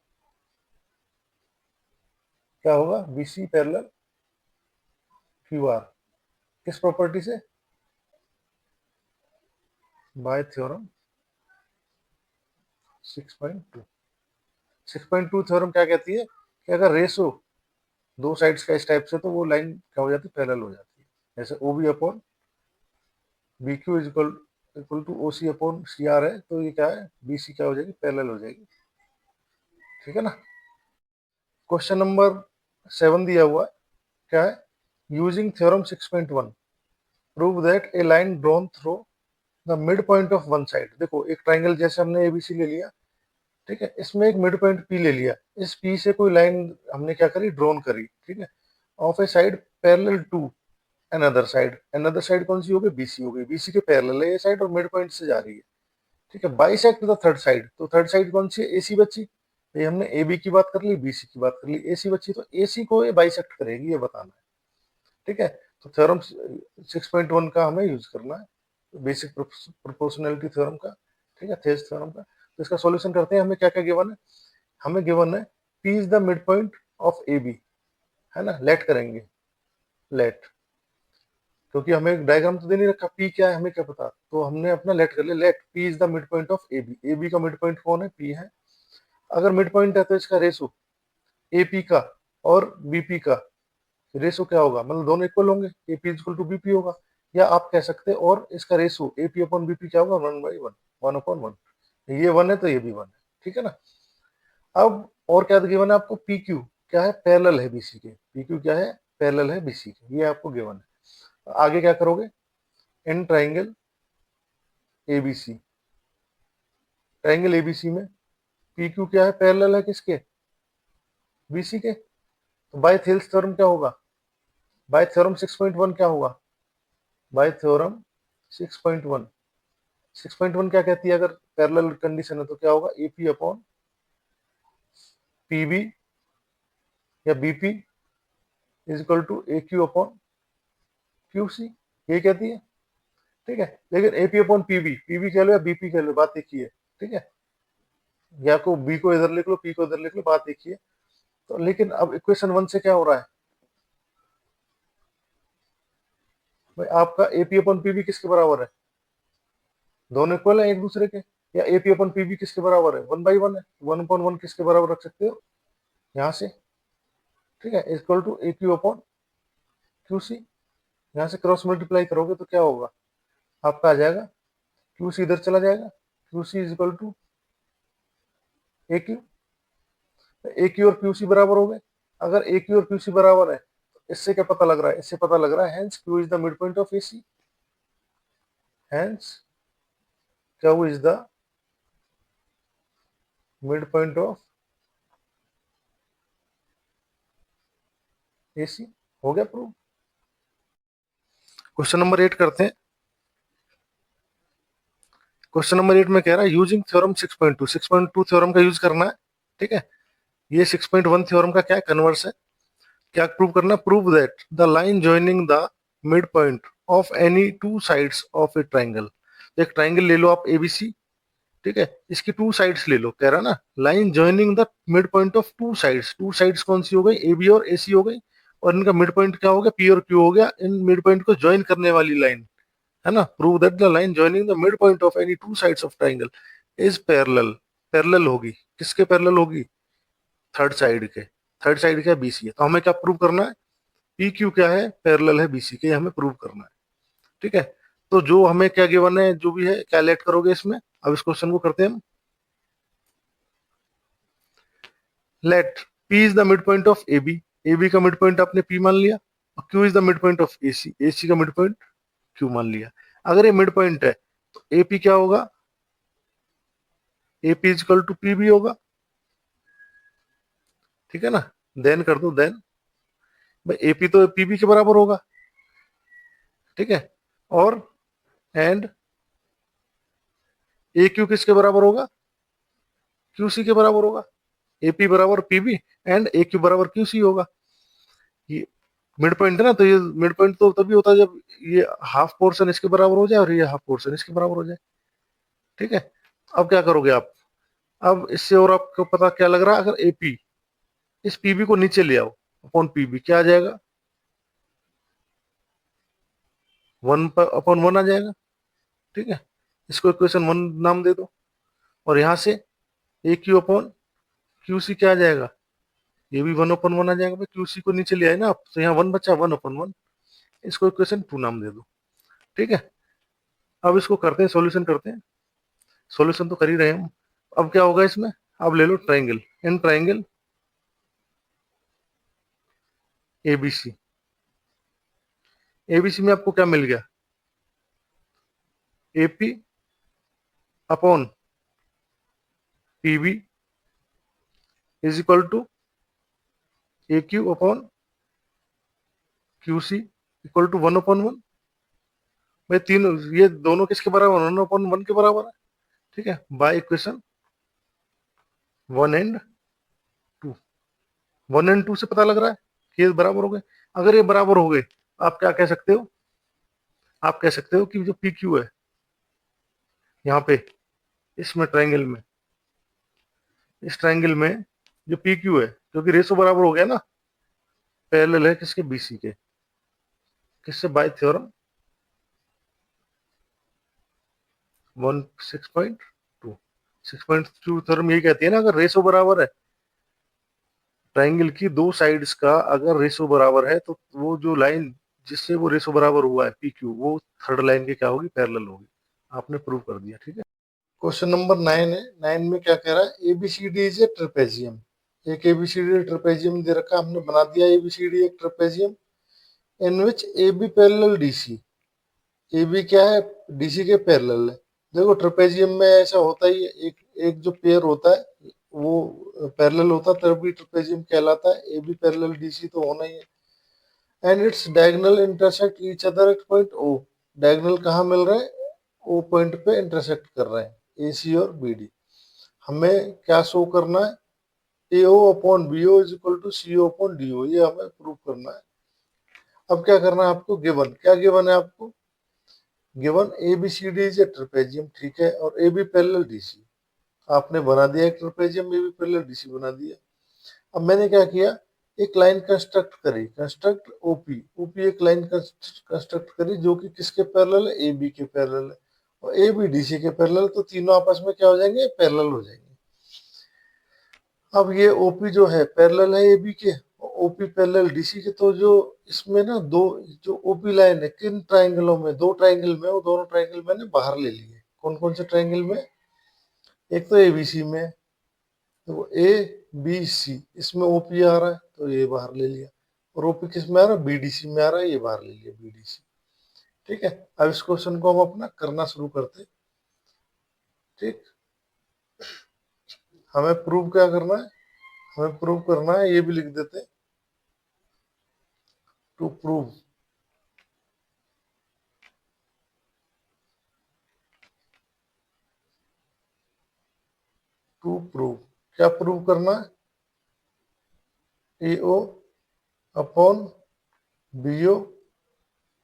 क्या होगा, B C parallel Q R, किस प्रॉपर्टी से, बाय थ्योरम 6.2। 6.2 थ्योरम क्या कहती है कि अगर रेशो दो साइड्स का इस टाइप से, तो वो लाइन क्या हो जाती है, पैरेलल हो जाती है। जैसे O B upon B Q is equal equal to O C upon C R है, तो ये क्या है, बी सी क्या हो जाएगी, पैरेलल हो जाएगी। ठीक है ना। क्वेश्चन नंबर 7 दिया हुआ है, क्या है, using theorem 6.1 prove that A line drawn through the mid point of one side. देखो एक ट्राइंगल जैसे हमने एबीसी ले लिया, ठीक है, इसमें एक मिड पॉइंट पी ले लिया, इस पी से कोई लाइन हमने क्या करी, ड्रॉन करी, ठीक है, of a side parallel to another side, another side कौन सी हो गई, बीसी हो गई, बीसी के पैरेलल है ये साइड और मिड पॉइंट से जा रही है। ठीक है, बाइसेक्ट द थर्ड साइड, तो थर्ड साइड कौन सी है, एसी बची। तो ये हमने ए बी की बात कर ली, बीसी की बात कर ली, एसी बची, तो एसी को ये बाइसेक्ट करेगी, ये बताना है। ठीक है, तो थ्योरम 6.1 का हमें यूज करना है, बेसिक प्रोपोर्शनैलिटी थ्योरम का, ठीक है, थेस थ्योरम का। तो इसका सॉल्यूशन करते हैं, हमें क्या क्या गिवन है, हमें गिवन है P is the mid point of A B, है ना, लेट करेंगे, लेट, क्योंकि हमें एक डायग्राम तो दे नहीं रखा, पी क्या है हमें क्या पता, तो हमने अपना लेट कर लिया, let P is the mid point of A B, A B का मिड पॉइंट कौन है, पी है। अगर मिड पॉइंट है तो इसका रेशो ए पी का और बीपी का रेशो क्या होगा, मतलब दोनों इक्वल होंगे, A P equal to BP होगा। या आप कह सकते हैं और इसका ratio A P upon BP क्या होगा, 1/1, 1/1। ये वन है तो ये भी वन है, ठीक है ना। अब और क्या गिवन है आपको, पी क्यू क्या है, पैरेलल है बीसी के, पी क्यू क्या है, पैरेलल है बीसी के, ये आपको गिवन है। आगे क्या करोगे, in triangle ABC, triangle ABC में पी क्यू क्या है, पैरेलल है किसके, बीसी के। तो बाय थेल्स थ्योरम क्या होगा, बाय थ्योरम 6.1 क्या होगा, बाय थ्योरम 6.1, 6.1 क्या कहती है, अगर पैरेलल कंडीशन है तो क्या होगा, एपी अपॉन पीबी या BP is equal to A Q upon Q C, ये कहती है। ठीक है, लेकिन एपी अपॉन पीबी, पीबी कह लो या बीपी कह लो, बात एक ही है। ठीक है, या को बी को इधर लिख लो, पी को इधर लिख लो, बात एक ही है। तो लेकिन अब इक्वेशन वन से क्या हो रहा है भाई, आपका एपी अपॉन पीबी किसके बराबर है, दोनों इक्वल है एक दूसरे के। या एपी अपॉन पीबी किसके बराबर है, 1/1 है, 1/1 किसके बराबर रख सकते हो, यहाँ से। ठीक है, equal to A Q upon Q C, यहाँ से क्रॉस मल्टीप्लाई करोगे तो क्या होगा, आपका आ जाएगा, क्यू सी इधर चला जाएगा, Q C is equal to A Q, A Q और क्यू सी बराबर हो गए। अगर ए क्यू और क्यू सी बराबर है तो इससे क्या पता लग रहा है, इससे पता लग रहा है hence Q is the mid point of A C, hence Q is the mid point of A C. हो गया प्रूव। क्वेश्चन नंबर 8 करते हैं। क्वेश्चन नंबर 8 में कह रहा है यूजिंग थ्योरम 6.2, 6.2 थ्योरम का यूज करना है। ठीक है, ये 6.1 थ्योरम का क्या है, कन्वर्स है। क्या प्रूव करना, prove that the line joining the mid point of any two sides of a triangle. एक ट्राइंगल ले लो आप एबीसी, ठीक है, इसकी टू साइड्स ले लो, कह रहा ना line joining the mid point of two sides, two sides कौन सी हो गई, ए बी और ए सी हो गई, और इनका मिड पॉइंट क्या हो गया, पी और क्यू हो गया, इन मिड पॉइंट को ज्वाइन करने वाली लाइन है ना। Prove that the line joining the mid point of any two sides of triangle is parallel, parallel होगी, किसके पैरेलल होगी, थर्ड साइड के, थर्ड साइड क्या बीसी है। तो हमें क्या प्रूव करना है, पी क्यू क्या है, पैरेलल है बीसी के, हमें प्रूव करना है। ठीक है, तो जो हमें क्या गिवन है, जो भी है क्या लेट करोगे इसमें। अब इस क्वेश्चन को करते हैं हम। Let P is the mid point of A B, A B का मिड पॉइंट आपने पी मान लिया, और Q is the mid point of A C, A C का मिड पॉइंट क्यू मान लिया। अगर ये मिड पॉइंट है तो ए पी क्या होगा, A P equal to P B होगा। ठीक है ना, देन कर दो, देन भाई ए पी तो पी बी के बराबर होगा। ठीक है, और एंड ए क्यू किसके बराबर होगा, क्यू सी के बराबर होगा। ए पी बराबर P B and A Q बराबर क्यू सी होगा। ये मिड पॉइंट है ना, तो ये मिड पॉइंट तो तभी होता है जब ये हाफ पोर्शन इसके बराबर हो जाए और ये हाफ पोर्शन इसके बराबर हो जाए। ठीक है, अब क्या करोगे आप, अब इससे और आपको पता क्या लग रहा है, अगर एपी इस पीबी को नीचे ले आओ अपॉन पीबी, क्या आ जाएगा, वन पर अपॉन वन आ जाएगा। ठीक है, इसको इक्वेशन 1 नाम दे दो, और यहां से ए क्यू अपॉन क्यू सी क्या आ जाएगा, ये भी 1/1 आ जाएगा, क्यू सी को नीचे ले आए ना आप, तो यहाँ 1 बचा, 1/1, इसको इक्वेशन 2 नाम दे दो। ठीक है, अब इसको करते हैं, सॉल्यूशन करते हैं, सॉल्यूशन तो कर ही रहे हैं हम। अब क्या होगा इसमें, अब ले लो triangle, in triangle ABC, ABC में आपको क्या मिल गया, AP upon PB is equal to A Q upon Q C equal to 1/1। भाई तीन, ये दोनों किसके बराबर, 1/1 के बराबर है। ठीक है, बाय इक्वेशन 1 एंड 2, 1 एंड 2 से पता लग रहा है कि ये बराबर हो गए। अगर ये बराबर हो गए, आप क्या कह सकते हो, आप कह सकते हो कि जो पी क्यू है यहाँ पे इसमें ट्राइंगल में, इस ट्राइंगल में जो पी क्यू है, क्योंकि रेशो बराबर हो गया ना, पैरेलल है किसके, बीसी के, किससे, बाय थ्योरम 6.2, 6.2 थ्योरम यही कहती है ना, अगर रेशो बराबर है ट्राइंगल की दो साइड्स का, अगर रेशो बराबर है तो वो जो लाइन जिससे वो रेशो बराबर हुआ है पी क्यू, वो थर्ड लाइन की क्या होगी, पैरेलल होगी। आपने प्रूव कर दिया। ठीक है, क्वेश्चन नंबर 9 है। 9 में क्या कह रहा है, एबीसीडी इज ए ट्रेपेजियम। एक एबीसीडी ट्रेपेजियम दे रखा, हमने बना दिया एबीसीडी एक trapezium, in which A B parallel DC, A B क्या है, डीसी के पैरेलल है। देखो ट्रेपेजियम में ऐसा होता ही है, एक एक जो पेयर होता है वो पैरेलल होता है तभी ट्रेपेजियम कहलाता है, ए बी पैरेलल डीसी तो होना ही है। And its diagonal intersect each other at point O, diagonal कहाँ मिल रहा है, ओ पॉइंट पे इंटरसेक्ट कर रहे हैं, ए सी और बी डी। हमें क्या शो करना है, A O upon B O is equal to C O upon D O, ये हमें प्रूव करना है। अब क्या करना है आपको, गिवन क्या गिवन है आपको, given A B C D is a trapezium, ठीक है, और A B parallel D C, आपने बना दिया एक trapezium, A B parallel D C बना दिया। अब मैंने क्या किया, एक लाइन कंस्ट्रक्ट करी, कंस्ट्रक्ट ओपी, ओपी एक लाइन कंस्ट्रक्ट करी जो कि किसके पैरेलल है, ए बी के पैरेलल है, और ए बी डी सी के पैरेलल, तो तीनों आपस में क्या हो जाएंगे, पैरेलल हो जाएंगे। अब ये ओपी जो है पैरेलल है ए बी के, ओपी पैरेलल डीसी के, तो जो इसमें ना दो, जो ओपी लाइन है किन ट्राइंगलों में, दो ट्राइंगल में, वो दोनों ट्राइंगल मैंने बाहर ले लिए। कौन कौन से ट्राइंगल में, एक तो एबीसी में, देखो ए बी सी, इसमें ओपी आ रहा है तो ये बाहर ले लिया, और ओपी किस में आ रहा है, बीडीसी में आ रहा है, ये बाहर ले लिया बीडीसी। ठीक है, अब इस क्वेश्चन को हम अपना करना शुरू करते हैं। ठीक, हमें प्रूव क्या करना है, हमें प्रूव करना है, ये भी लिख देते हैं, टू प्रूव, टू प्रूव, क्या प्रूव करना है, A O upon B O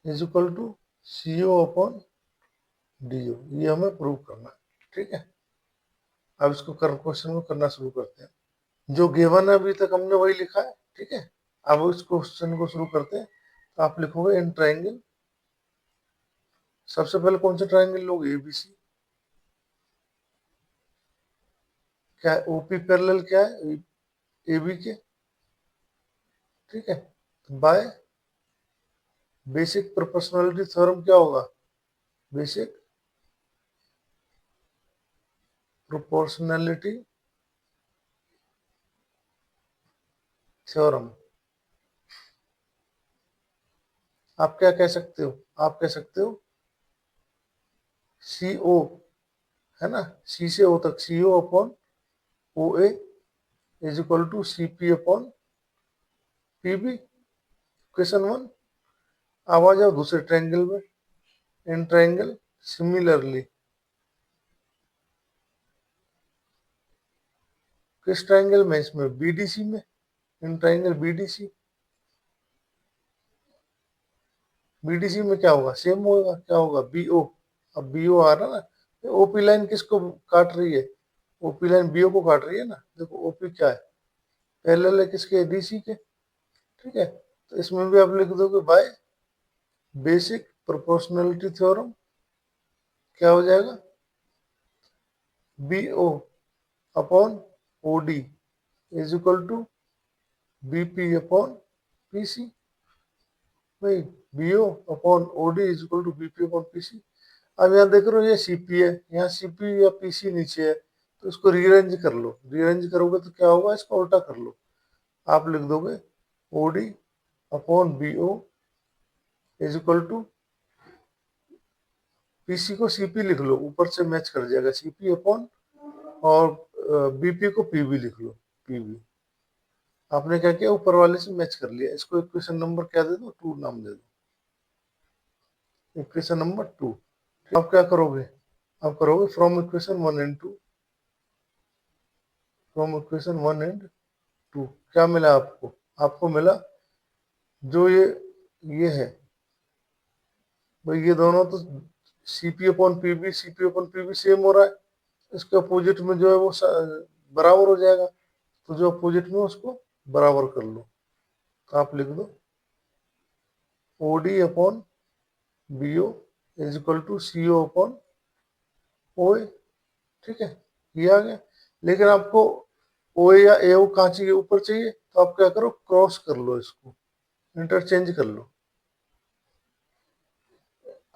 is equal to C O upon D O, ये हमें प्रूव करना है। ठीक है, अब इसको क्वेश्चन को करना शुरू करते हैं। जो गिवन है अभी तक हमने वही लिखा है। ठीक है, अब इस क्वेश्चन को शुरू करते हैं। तो आप लिखोगे इन ट्राइंगल, सबसे पहले कौन से ट्राइंगल लोगे, एबीसी, क्या है ओपी पैरेलल, क्या है एबी के। ठीक है, बाय बेसिक प्रोपोर्शनलिटी थ्योरम क्या होगा, बेसिक प्रोपोर्शनैलिटी थ्योरम। आप क्या कह सकते हो, आप कह सकते हो सी ओ, है ना, सी से ओ तक, C O upon O A is equal to C P upon P B. Question one. अब आ जाओ दूसरे ट्रायंगल में, इन ट्रायंगल सिमिलरली, किस ट्रायंगल में, इसमें बीडीसी में, इन ट्रायंगल बीडीसी, बीडीसी में क्या होगा, सेम होगा, क्या होगा बीओ। अब बीओ आ रहा ना, ओपी लाइन किसको काट रही है, ओपी लाइन बीओ को काट रही है ना। देखो ओपी क्या है, पैरेलल है किसके, डीसी के। ठीक है, तो इसमें भी आप लिख दोगे बाय बेसिक प्रोपोर्शनलिटी थ्योरम, क्या हो जाएगा, B O upon O D is equal to B P upon P C. भाई B O upon O D is equal to B P upon P C. अब यहाँ देख रहे हो ये सी पी है, यहाँ सी पी या पी सी नीचे है, तो इसको रीअरेंज कर लो, रीअरेंज करोगे तो क्या होगा, इसका उल्टा कर लो। आप लिख दोगे O D upon B O is equal to, PC को सीपी लिख लो, ऊपर से मैच कर जाएगा, सीपी अपॉन, और बीपी को पीबी लिख लो, पीबी। आपने क्या किया, ऊपर वाले से मैच कर लिया। इसको इक्वेशन नंबर क्या दे दो, टू नाम दे दो, इक्वेशन नंबर टू। आप क्या करोगे, आप करोगे from equation one and two, from equation one and two क्या मिला आपको, आपको मिला जो ये है, भाई ये दोनों तो CP upon PB, CP upon PB same हो रहा है, इसके अपोजिट में जो है वो बराबर हो जाएगा, तो जो अपोजिट में उसको बराबर कर लो। तो आप लिख दो O D upon B O is equal to C O upon O A. ठीक है, ये आ गया। लेकिन आपको ओ ए या ए ओ कहाँ चाहिए, ऊपर चाहिए, तो आप क्या करो, क्रॉस कर लो, इसको इंटरचेंज कर लो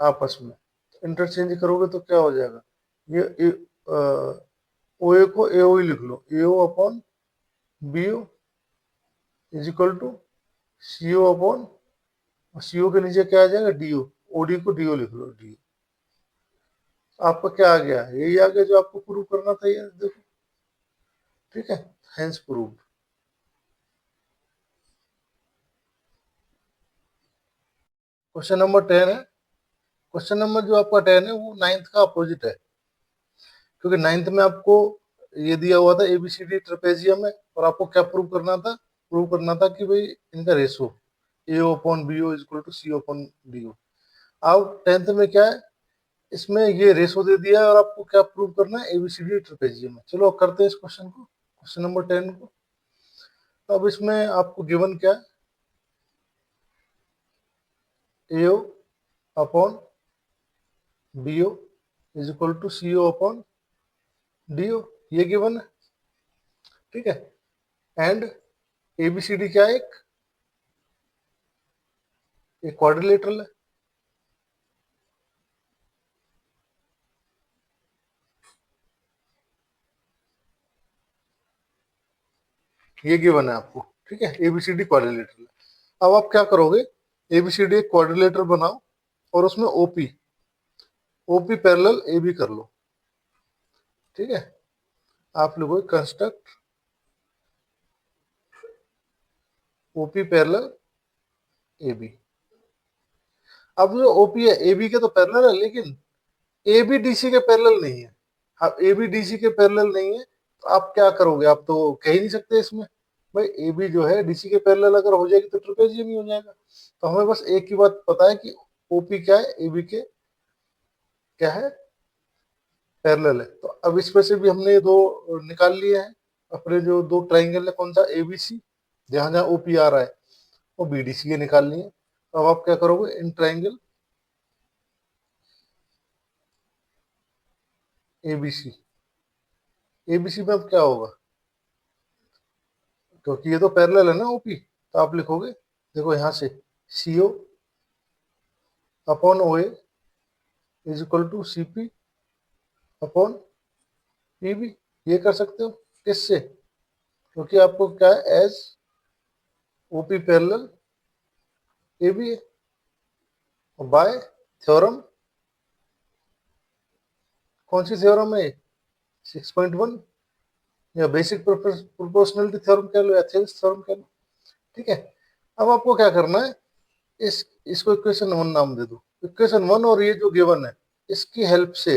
आपस में। इंटरचेंज करोगे तो क्या हो जाएगा, ये ओ ए को ए ओ ही लिख लो, A O upon B O is equal to C O upon, C O के नीचे क्या आ जाएगा, डी ओ, ओ डी को डी ओ लिख लो, डी। आपका क्या आ गया, यही आ गया जो आपको प्रूव करना था, ये देखो। ठीक है, हेंस प्रूव्ड। क्वेश्चन नंबर 10 है, क्वेश्चन नंबर जो आपका 10 है वो नाइन्थ का अपोजिट है, क्योंकि नाइन्थ में आपको ये दिया हुआ था एबीसीडी ट्रेपेजियम है, और आपको क्या प्रूव करना था, प्रूव करना था कि भाई इनका ratio A upon B O equal to C upon D O. अब 10th में क्या है, इसमें ये रेशो दे दिया है, और आपको क्या प्रूव करना है, एबीसीडी ट्रेपेजियम है। चलो अब करते हैं इस क्वेश्चन को, क्वेश्चन नंबर 10 को। तो अब इसमें आपको गिवन क्या है, A O upon B O is equal to C O upon D O, ये गिवन है। ठीक है, एंड एबीसीडी क्या है, एक क्वाड्रिलेटरल है। ये गिवन है आपको, ठीक है, एबीसीडी क्वाड्रिलेटरल। अब आप क्या करोगे, एबीसीडी एक क्वाड्रिलेटरल बनाओ और उसमें ओपी ओपी पैरेलल एबी कर लो, ठीक है। आप लोगों कंस्ट्रक्ट ओपी पैरेलल एबी। अब जो ओपी है एबी के तो पैरेलल है, लेकिन ए बी डी सी के पैरेलल नहीं है। अब ए बी डी सी के पैरेलल नहीं है तो आप क्या करोगे, आप तो कह ही नहीं सकते इसमें। भाई ए बी जो है डीसी के पैरेलल अगर हो जाएगी तो ट्रिपेजियम ही हो जाएगा। तो हमें बस एक ही बात पता है कि ओपी क्या है, ए बी के क्या है, पैरेलल है। तो अब इसमें से भी हमने दो निकाल लिए हैं। अपने जो दो ट्राइंगल है, कौन सा, ए बी सी, जहां जहां ओपी आ रहा है वो बी डी सी के निकाल लिए। अब आप क्या करोगे, in triangle A B C, A B C में अब क्या होगा, क्योंकि ये तो पैरेलल है ना ओपी, तो आप लिखोगे, देखो यहाँ से C O upon O A is equal to C P upon P B. ये कर सकते हो किससे, क्योंकि आपको क्या है, as OP parallel A B है, बाय थ्योरम, कौन सी थ्योरम है, 6.1, या बेसिक प्रोपोर्शनलिटी थ्योरम कह लो या थेल्स थ्योरम कह लो, ठीक है। अब आपको क्या करना है, इस इसको इक्वेशन 1 नाम दे दो। इक्वेशन 1 और ये जो गिवन है इसकी हेल्प से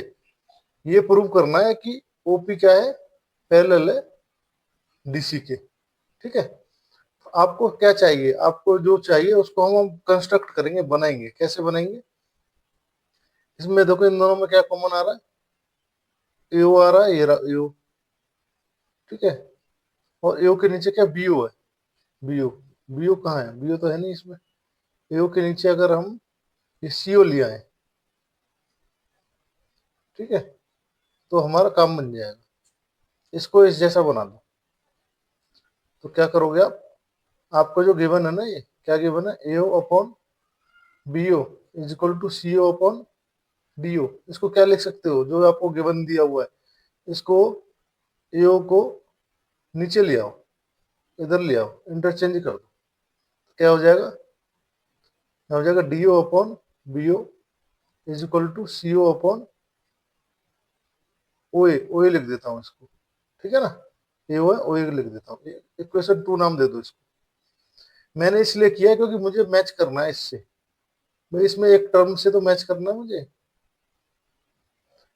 ये प्रूव करना है कि ओपी क्या है, पैरेलल है डीसी के, ठीक है। आपको क्या चाहिए, आपको जो चाहिए उसको हम कंस्ट्रक्ट करेंगे, बनाएंगे। कैसे बनाएंगे, इसमें देखो इन दोनों में क्या कॉमन आ रहा है, एओ आ रहा है, ये रहा एओ, ठीक है। और एओ के नीचे क्या, बीओ है, बीओ, बीओ कहाँ है, बीओ तो है नहीं इसमें। एओ के नीचे अगर हम ये सीओ लिया है, ठीक है, तो हमारा काम बन जाएगा। इसको इस जैसा बना दो। तो क्या करोगे आप, आपको जो गिवन है ना, ये क्या गिवन है, AO upon BO is equal to CO upon DO. इसको क्या लिख सकते हो, जो आपको गिवन दिया हुआ है, इसको एओ को नीचे ले आओ, इधर ले आओ, इंटरचेंज कर दो। क्या हो जाएगा, क्या हो जाएगा, DO upon BO is equal to CO upon OA, OA लिख देता हूँ इसको, ठीक है ना, ए ओ है, ओए लिख देता हूँ। इक्वेशन 2 नाम दे दो इसको। मैंने इसलिए किया है क्योंकि मुझे मैच करना है इससे, भाई इसमें एक टर्म से तो मैच करना है मुझे।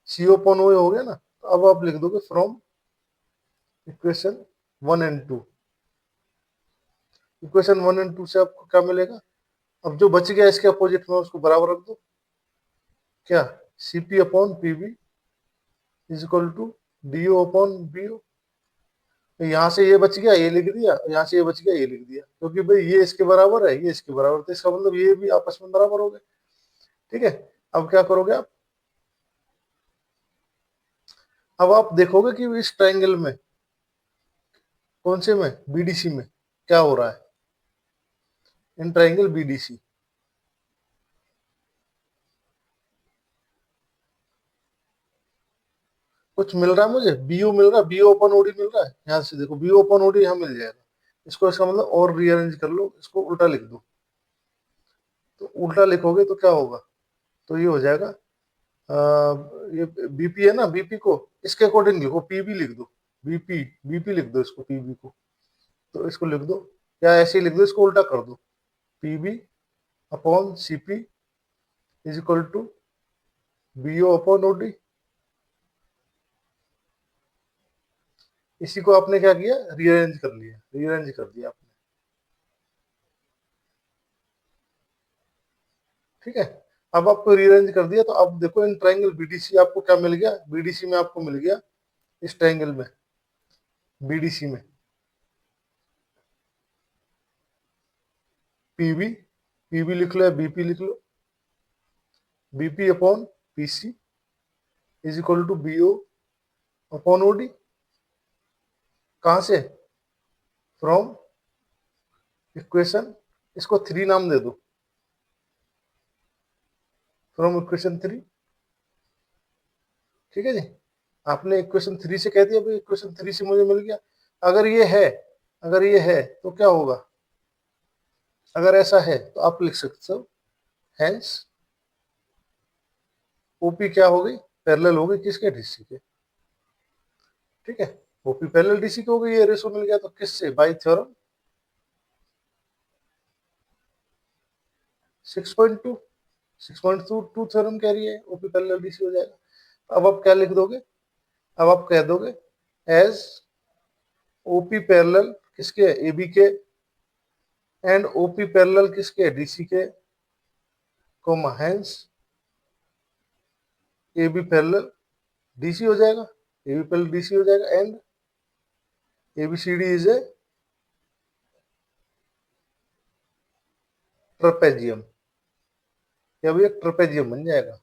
सी ओपन ओए हो गया ना, तो अब आप लिख दोगे from equation 1 and 2। Equation 1 and 2 से आपको क्या मिलेगा, अब जो बच गया इसके अपोजिट में उसको बराबर रख दो। क्या, C P upon P B is equal to D O upon B O. यहाँ से ये बच गया, ये लिख दिया, यहाँ से ये बच गया, ये लिख दिया, क्योंकि भाई ये इसके बराबर है, ये इसके बराबर, तो इसका मतलब ये भी आपस में बराबर हो गए, ठीक है। अब क्या करोगे आप, अब आप देखोगे कि इस ट्रायंगल में, कौन से में, बीडीसी में क्या हो रहा है, इन ट्रायंगल बीडीसी। कुछ मिल रहा है मुझे, बीयू मिल रहा है, बीओ ओपन ओडी मिल रहा है, यहाँ से देखो बीओ ओपन ओडी यहाँ मिल जाएगा। इसको, इसका मतलब और रीअरेंज कर लो, इसको उल्टा लिख दो। तो उल्टा लिखोगे तो क्या होगा, तो ये हो जाएगा, ये बीपी है ना, बीपी को इसके अकॉर्डिंग लिखो, पीबी लिख दो, बीपी, बीपी लिख दो इसको, पीबी को, तो इसको लिख दो, या ऐसे ही लिख दो, इसको उल्टा कर दो, PB upon CP is equal to BO upon OD. इसी को आपने क्या किया, रीअरेंज कर लिया, रीअरेंज कर दिया आपने, ठीक है। अब आपको रीअरेंज कर दिया, तो अब देखो इन ट्रायंगल बीडीसी आपको क्या मिल गया, बीडीसी में आपको मिल गया, इस ट्रायंगल में बीडीसी में पीबी, पीबी लिख लो या बीपी लिख लो, BP upon PC is equal to BO upon OD. कहां से, फ्रॉम इक्वेशन, इसको 3 नाम दे दो, फ्रॉम इक्वेशन 3, ठीक है जी। आपने इक्वेशन 3 से कह दिया, भाई इक्वेशन 3 से मुझे मिल गया। अगर ये है अगर ये है तो क्या होगा, अगर ऐसा है तो आप लिख सकते हो हेंस ओपी क्या हो गई, पैरेलल हो गई किसके, डीसी के। ठीक है, ओपी पैरेलल डीसी के हो गई, ये रेशो मिल गया तो किससे, बाई थ्योरम 6.2, 6.2 थ्योरम कह रही है ओपी पैरेलल डीसी हो जाएगा। अब आप क्या लिख दोगे, अब आप कह दोगे एज ओपी पैरेलल किसके, एबी के, एंड ओपी पैरेलल किसके, डीसी के, comma hence AB parallel DC हो जाएगा, एबी पैरेलल डीसी हो जाएगा, and ABCD is a trapezium, या भी एक ट्रपेजियम बन जाएगा।